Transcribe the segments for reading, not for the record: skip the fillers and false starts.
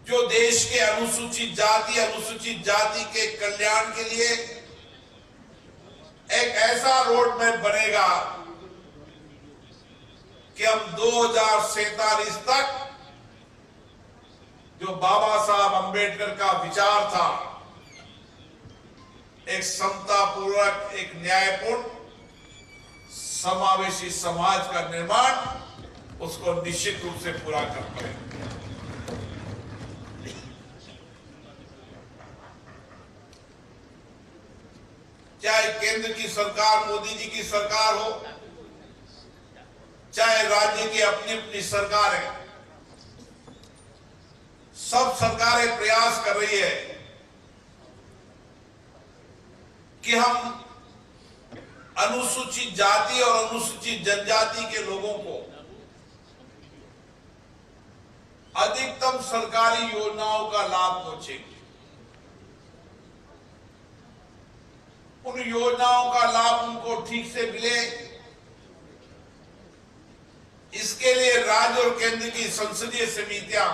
जो देश के अनुसूचित जाति के कल्याण के लिए एक ऐसा रोड मैप बनेगा कि हम 2047 तक जो बाबा साहब अंबेडकर का विचार था, एक समतापूर्वक, एक न्यायपूर्ण, समावेशी समाज का निर्माण, उसको निश्चित रूप से पूरा कर पाए। चाहे केंद्र की सरकार, मोदी जी की सरकार हो, चाहे राज्य की अपनी अपनी सरकारें, सब सरकारें प्रयास कर रही है कि हम अनुसूचित जाति और अनुसूचित जनजाति के लोगों को अधिकतम सरकारी योजनाओं का लाभ पहुंचेगी। उन योजनाओं का लाभ उनको ठीक से मिले, इसके लिए राज्य और केंद्र की संसदीय समितियां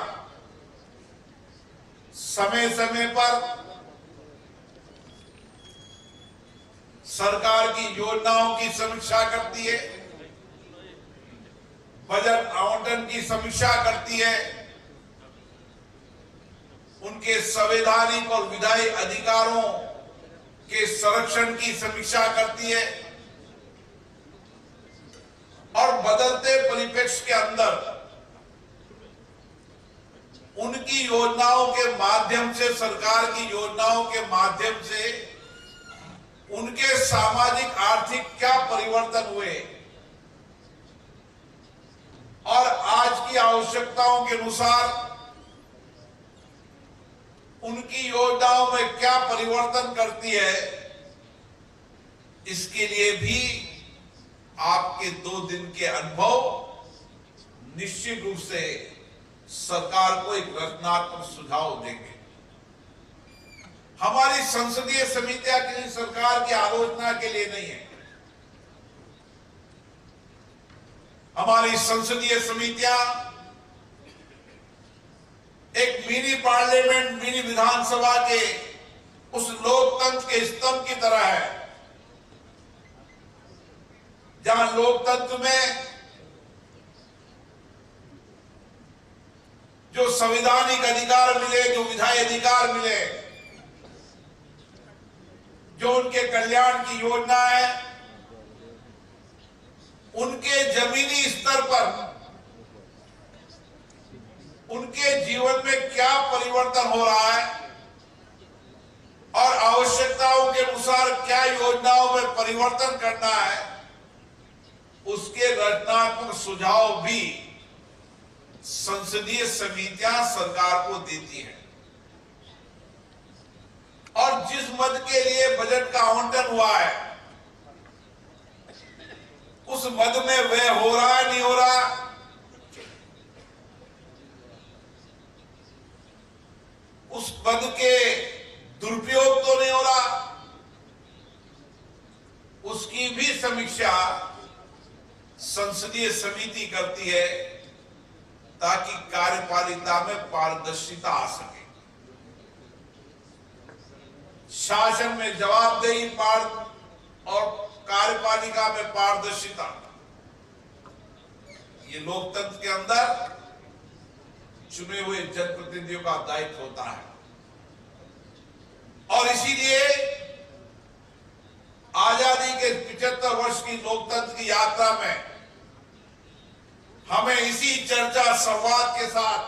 समय समय पर सरकार की योजनाओं की समीक्षा करती है, बजट आवंटन की समीक्षा करती है, उनके संवैधानिक और विधायी अधिकारों के संरक्षण की समीक्षा करती है और बदलते परिप्रेक्ष्य के अंदर उनकी योजनाओं के माध्यम से, सरकार की योजनाओं के माध्यम से उनके सामाजिक आर्थिक क्या परिवर्तन हुए और आज की आवश्यकताओं के अनुसार उनकी योजनाओं में क्या परिवर्तन करती है, इसके लिए भी आपके 2 दिन के अनुभव निश्चित रूप से सरकार को एक रचनात्मक सुझाव देंगे। हमारी संसदीय समितियां किसी सरकार की आलोचना के लिए नहीं है। हमारी संसदीय समितियां एक मिनी पार्लियामेंट, मिनी विधानसभा के उस लोकतंत्र के स्तंभ की तरह है, जहां लोकतंत्र में जो संवैधानिक अधिकार मिले, जो विधायी अधिकार मिले, जो उनके कल्याण की योजना है, उनके जमीनी स्तर पर उनके जीवन में क्या परिवर्तन हो रहा है और आवश्यकताओं के अनुसार क्या योजनाओं में परिवर्तन करना है, उसके रचनात्मक सुझाव भी संसदीय समितियां सरकार को देती हैं। और जिस मद के लिए बजट का आवंटन हुआ है, उस मद में व्यय हो रहा है, नहीं हो रहा, उस पद के दुरुपयोग तो नहीं हो रहा, उसकी भी समीक्षा संसदीय समिति करती है ताकि कार्यपालिका में पारदर्शिता आ सके, शासन में जवाबदेही और कार्यपालिका में पारदर्शिता, ये लोकतंत्र के अंदर चुने हुए जनप्रतिनिधियों का दायित्व होता है। और इसीलिए आजादी के 75 वर्ष की लोकतंत्र की यात्रा में हमें इसी चर्चा संवाद के साथ,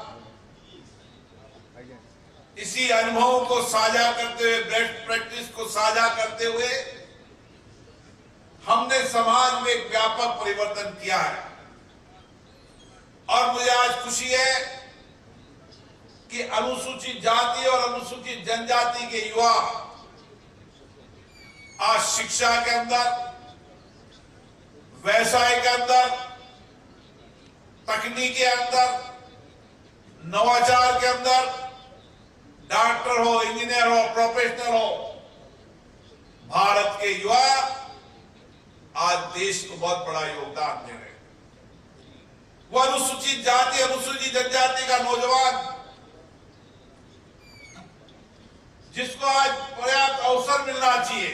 इसी अनुभवों को साझा करते हुए, बेस्ट प्रैक्टिस को साझा करते हुए हमने समाज में एक व्यापक परिवर्तन किया है। और मुझे आज खुशी है कि अनुसूचित जाति और अनुसूचित जनजाति के युवा आज शिक्षा के अंदर, व्यवसाय के अंदर, तकनीक के अंदर, नवाचार के अंदर, डॉक्टर हो, इंजीनियर हो, प्रोफेशनल हो, भारत के युवा आज देश को बहुत बड़ा योगदान दे रहे हैं। वो अनुसूचित जाति, अनुसूचित जनजाति का नौजवान जिसको आज पर्याप्त अवसर मिलना चाहिए,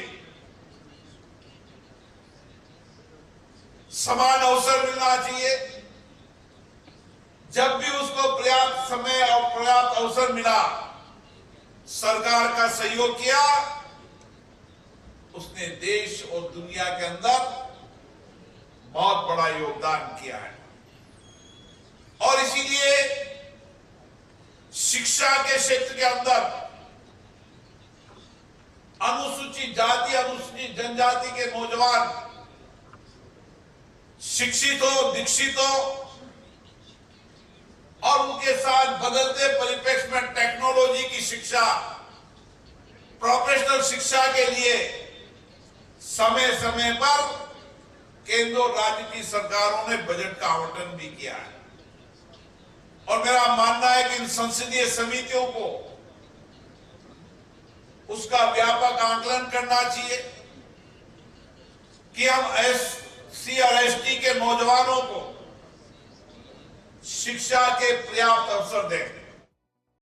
समान अवसर मिलना चाहिए। जब भी उसको पर्याप्त समय और पर्याप्त अवसर मिला, सरकार का सहयोग किया, उसने देश और दुनिया के अंदर बहुत बड़ा योगदान किया है। और इसीलिए शिक्षा के क्षेत्र के अंदर अनुसूचित जाति, अनुसूचित जनजाति के नौजवान शिक्षित हो, दीक्षित हो और उनके साथ बदलते परिप्रेक्ष्य में टेक्नोलॉजी की शिक्षा, प्रोफेशनल शिक्षा के लिए समय समय पर केंद्र और राज्य की सरकारों ने बजट का आवंटन भी किया है। और मेरा मानना है कि इन संसदीय समितियों को उसका व्यापक आकलन करना चाहिए कि हम SC और ST के नौजवानों को शिक्षा के पर्याप्त अवसर दें।